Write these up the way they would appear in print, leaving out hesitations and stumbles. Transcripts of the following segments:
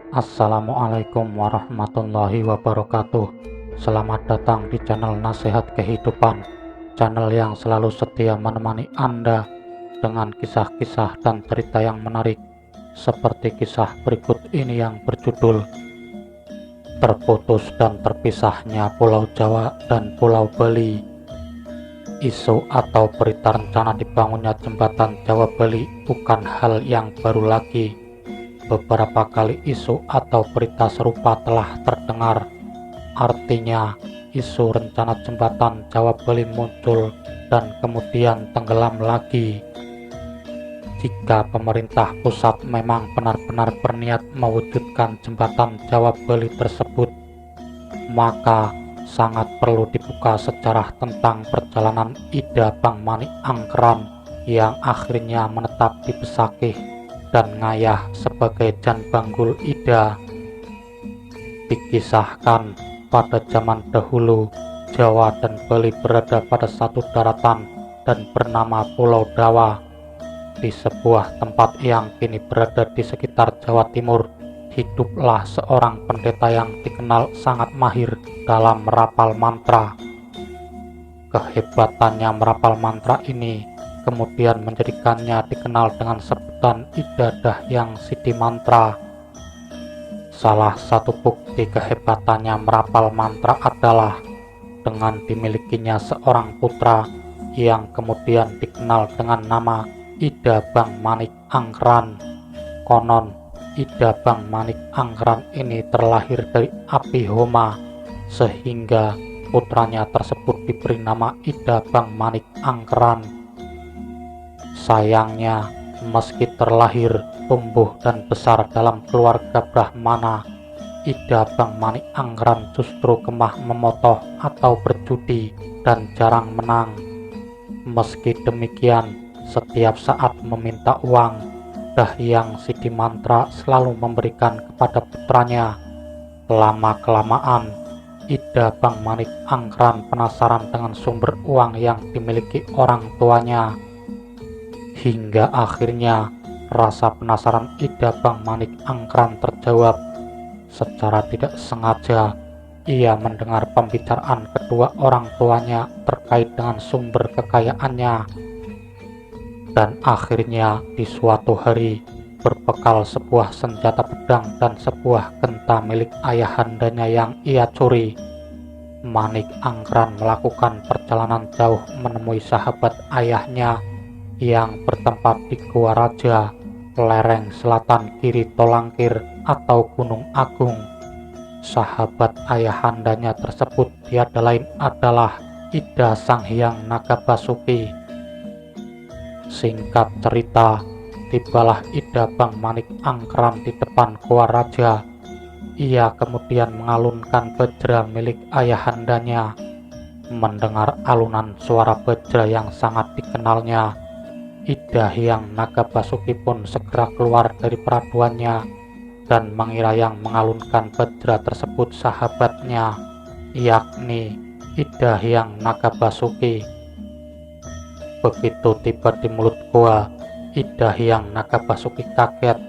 Assalamualaikum warahmatullahi wabarakatuh. Selamat datang di channel Nasihat Kehidupan, channel yang selalu setia menemani Anda dengan kisah-kisah dan cerita yang menarik, seperti kisah berikut ini yang berjudul Terputus dan Terpisahnya Pulau Jawa dan Pulau Bali. Isu atau berita rencana dibangunnya jembatan Jawa Bali bukan hal yang baru lagi. Beberapa kali isu atau berita serupa telah terdengar. Artinya, isu rencana jembatan Jawa Bali muncul dan kemudian tenggelam lagi. Jika pemerintah pusat memang benar-benar berniat mewujudkan jembatan Jawa Bali tersebut, maka sangat perlu dibuka sejarah tentang perjalanan Ida Bang Manik Angkeran yang akhirnya menetap di Besakih dan Ngayah sebagai Jan Banggul Ida. Dikisahkan pada zaman dahulu, Jawa dan Bali berada pada satu daratan dan bernama Pulau Dawa. Di sebuah tempat yang kini berada di sekitar Jawa Timur, hiduplah seorang pendeta yang dikenal sangat mahir dalam merapal mantra. Kehebatannya merapal mantra ini kemudian menjadikannya dikenal dengan sebutan Ida Dahyang Siti Mantra. Salah satu bukti kehebatannya merapal mantra adalah dengan dimilikinya seorang putra yang kemudian dikenal dengan nama Ida Bang Manik Angkeran. Konon Ida Bang Manik Angkeran ini terlahir dari api Homa, sehingga putranya tersebut diberi nama Ida Bang Manik Angkeran. Sayangnya, meski terlahir, tumbuh dan besar dalam keluarga Brahmana, Ida Bang Manik Angkeran justru gemah memotoh atau berjudi dan jarang menang. Meski demikian, setiap saat meminta uang, Dahyang Siti Mantra selalu memberikan kepada putranya. Lama-kelamaan, Ida Bang Manik Angkeran penasaran dengan sumber uang yang dimiliki orang tuanya. Hingga akhirnya rasa penasaran Ida Bang Manik Angkeran terjawab. Secara tidak sengaja, ia mendengar pembicaraan kedua orang tuanya terkait dengan sumber kekayaannya. Dan akhirnya di suatu hari, berbekal sebuah senjata pedang dan sebuah genta milik ayahandanya yang ia curi, Manik Angkeran melakukan perjalanan jauh menemui sahabat ayahnya yang bertempat di Gua Raja, lereng selatan kiri Tolangkir atau Gunung Agung. Sahabat ayahandanya tersebut tiada lain adalah Ida Sang Hyang Naga Basuki. Singkat cerita, tibalah Ida Bang Manik Angkeran di depan Gua Raja. Ia kemudian mengalunkan bajra milik ayahandanya. Mendengar alunan suara bajra yang sangat dikenalnya, Ida Hyang Naga Basuki pun segera keluar dari peraduannya dan mengira yang mengalunkan bajra tersebut sahabatnya, yakni Ida Hyang Naga Basuki. Begitu tiba di mulut gua, Ida Hyang Naga Basuki kaget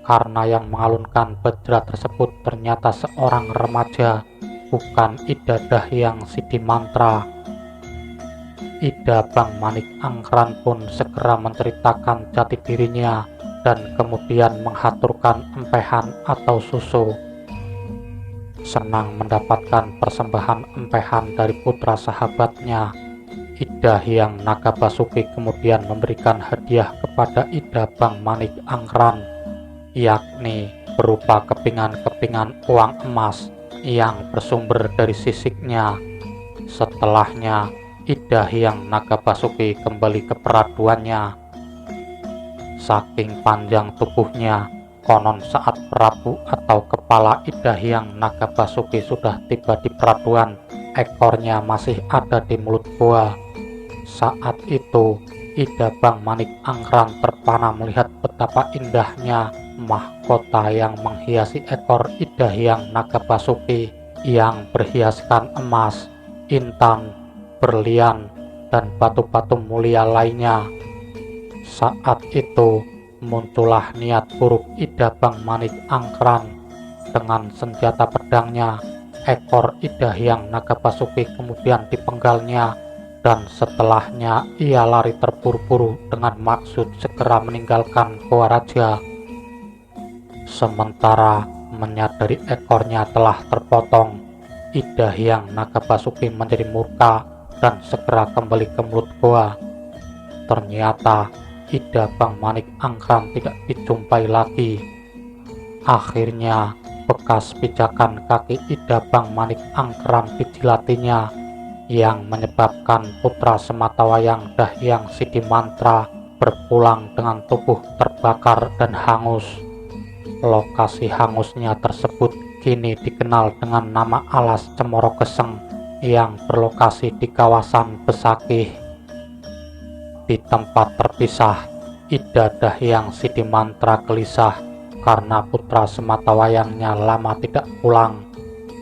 karena yang mengalunkan bajra tersebut ternyata seorang remaja, bukan Ida Dahyang Siti Mantra. Ida Bang Manik Angkeran pun segera menceritakan jati dirinya dan kemudian menghaturkan empehan atau susu. Senang mendapatkan persembahan empehan dari putra sahabatnya, Ida Hyang Naga Basuki kemudian memberikan hadiah kepada Ida Bang Manik Angkeran, yakni berupa kepingan-kepingan uang emas yang bersumber dari sisiknya. Setelahnya, Ida Hyang Naga Basuki kembali ke peraduannya. Saking panjang tubuhnya, konon saat Prabu atau kepala Ida Hyang Naga Basuki sudah tiba di peraduan, ekornya masih ada di mulut gua. Saat itu, Ida Bang Manik Angkeran terpana melihat betapa indahnya mahkota yang menghiasi ekor Ida Hyang Naga Basuki yang berhiaskan emas, intan, berlian, dan batu-batu mulia lainnya. saat itu muncullah niat buruk Ida Bang Manik Angkran. Dengan senjata pedangnya, ekor Ida Hyang Naga Basuki kemudian dipenggalnya, dan setelahnya ia lari terburu-buru dengan maksud segera meninggalkan Goa Raja. Sementara menyadari ekornya telah terpotong, Ida Hyang Naga Basuki menjadi murka dan segera kembali ke mulut goa. Ternyata Ida Bang Manik Angkran tidak dijumpai lagi. Akhirnya bekas pijakan kaki Ida Bang Manik Angkran dijilatinya, yang menyebabkan putra sematawayang Dahyang Sidimantra berpulang dengan tubuh terbakar dan hangus. Lokasi hangusnya tersebut kini dikenal dengan nama Alas Cemoro Geseng yang berlokasi di kawasan Besakih. Di tempat terpisah, Ida Dahyang Sidimantra gelisah karena putra sematawayangnya lama tidak pulang.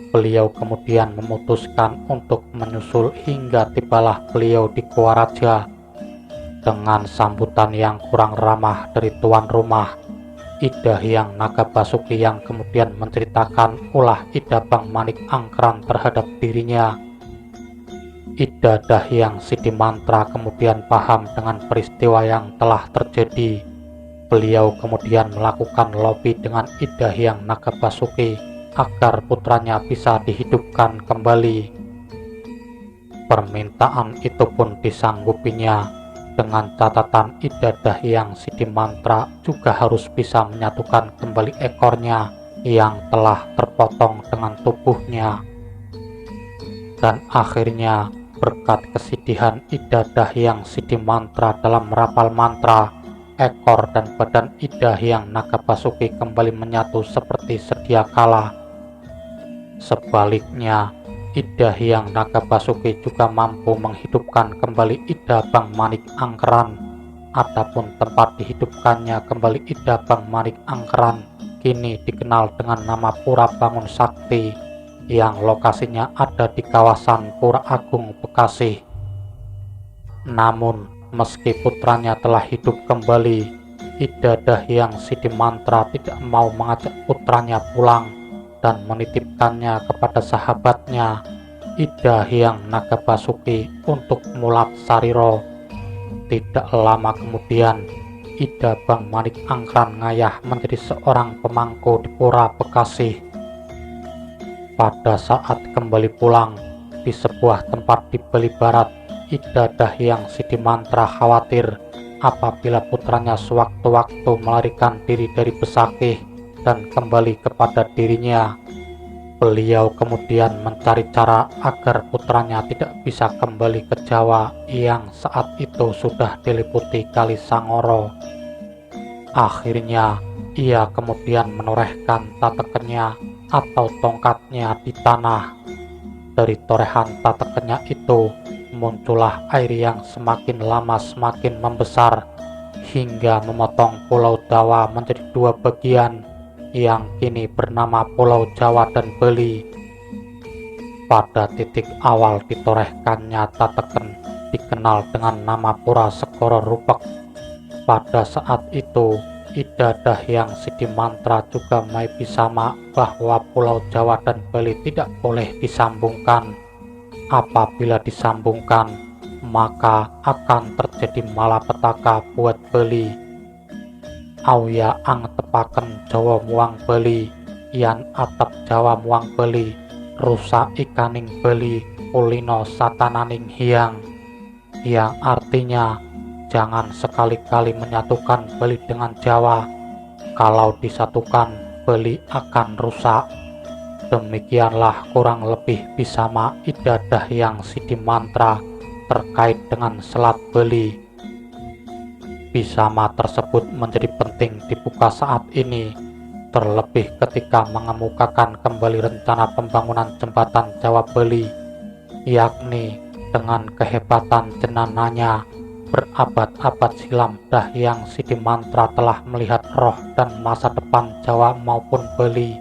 Beliau kemudian memutuskan untuk menyusul hingga tibalah beliau di Goa Raja. Dengan sambutan yang kurang ramah dari tuan rumah, Ida Hyang Naga Basuki yang kemudian menceritakan ulah Ida Bang Manik Angkran terhadap dirinya. Ida Dahyang Sidimantra kemudian paham dengan peristiwa yang telah terjadi. Beliau kemudian melakukan lobi dengan Ida Hyang Naga Basuki agar putranya bisa dihidupkan kembali. Permintaan itu pun disanggupinya, dengan catatan Ida Dahyang Sidimantra juga harus bisa menyatukan kembali ekornya yang telah terpotong dengan tubuhnya. Dan akhirnya berkat kesidihan Ida Dahyang Sidimantra dalam merapal mantra, ekor dan badan Ida Hyang Naga Basuki kembali menyatu seperti sedia kala. Sebaliknya, Ida Hyang Naga Basuki juga mampu menghidupkan kembali Ida Bang Manik Angkran. Adapun tempat dihidupkannya kembali Ida Bang Manik Angkran kini dikenal dengan nama Pura Bangun Sakti, yang lokasinya ada di kawasan Pura Agung, Bekasi. Namun, meski putranya telah hidup kembali, Ida Dahyang Sidimantra tidak mau mengajak putranya pulang dan menitipkannya kepada sahabatnya Ida Hyang Naga Basuki untuk Mulat Sariro. Tidak lama kemudian, Ida Bang Manik Angkran ngayah menjadi seorang pemangku di Pura Bekasi. Pada saat kembali pulang di sebuah tempat di Bali Barat, Ida Dahyang Sidimantra khawatir apabila putranya sewaktu-waktu melarikan diri dari Besakih dan kembali kepada dirinya. Beliau kemudian mencari cara agar putranya tidak bisa kembali ke Jawa yang saat itu sudah diliputi Kali Sangoro. Akhirnya ia kemudian menorehkan tatekennya atau tongkatnya di tanah. Dari torehan tatekennya itu muncullah air yang semakin lama semakin membesar hingga memotong Pulau Jawa menjadi dua bagian, yang kini bernama Pulau Jawa dan Bali. Pada titik awal ditorehkannya tateken dikenal dengan nama Pura Segoro Rupek. Pada saat itu Ida Dahyang Sidimantra juga mulai bisama bahwa Pulau Jawa dan Bali tidak boleh disambungkan. Apabila disambungkan, maka akan terjadi malapetaka buat Bali. Auya ang tepaken Jawa muang Bali, yan atap Jawa muang Bali, rusa ikaning Bali, ulino satananing Hyang. Yang artinya, jangan sekali-kali menyatukan Bali dengan Jawa. Kalau disatukan, Bali akan rusak. Demikianlah kurang lebih bisama Ida Dahyang Sidimantra terkait dengan Selat Bali. Bisama tersebut menjadi penting dibuka saat ini, terlebih ketika mengemukakan kembali rencana pembangunan jembatan Jawa Bali, yakni dengan kehebatan jenananya berabad-abad silam Dahyang Sidimantra telah melihat roh dan masa depan Jawa maupun Bali.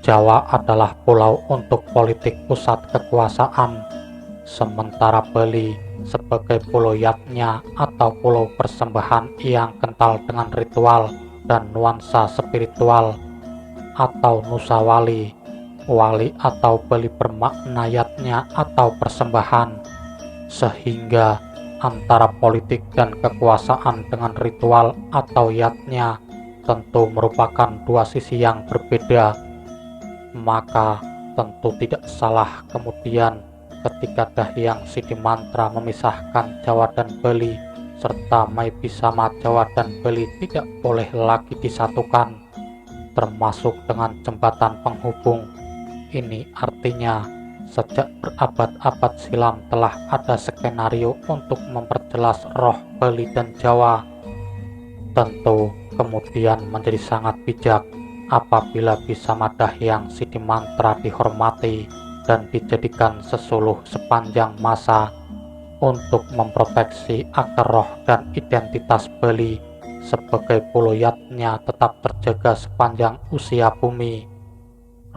Jawa adalah pulau untuk politik pusat kekuasaan, sementara Bali sebagai pulau Yatnya atau pulau persembahan yang kental dengan ritual dan nuansa spiritual, atau Nusa Wali. Wali atau Bali bermakna Yatnya atau persembahan, sehingga antara politik dan kekuasaan dengan ritual atau Yatnya tentu merupakan dua sisi yang berbeda. Maka tentu tidak salah kemudian ketika Dahyang Sidimantra memisahkan Jawa dan Bali, serta Maibisama Jawa dan Bali tidak boleh lagi disatukan, termasuk dengan jembatan penghubung. Ini artinya sejak berabad-abad silam telah ada skenario untuk memperjelas roh Bali dan Jawa. Tentu kemudian menjadi sangat bijak apabila Bisama Dahyang Sidimantra dihormati dan dijadikan sesuluh sepanjang masa untuk memproteksi akar roh dan identitas Bali sebagai pulau Yatnya tetap terjaga sepanjang usia bumi.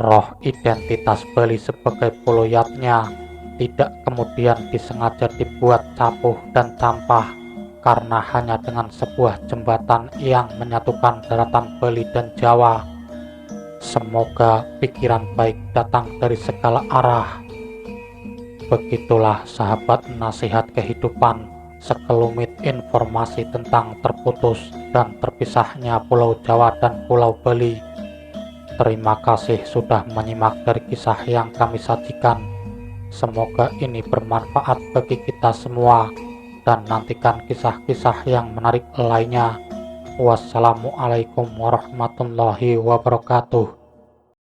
Roh identitas Bali sebagai pulau Yatnya tidak kemudian disengaja dibuat capuh dan campah karena hanya dengan sebuah jembatan yang menyatukan daratan Bali dan Jawa. Semoga pikiran baik datang dari segala arah. Begitulah sahabat nasihat kehidupan, sekelumit informasi tentang terputus dan terpisahnya Pulau Jawa dan Pulau Bali. Terima kasih sudah menyimak dari kisah yang kami sajikan. Semoga ini bermanfaat bagi kita semua, dan nantikan kisah-kisah yang menarik lainnya. Wassalamualaikum warahmatullahi wabarakatuh.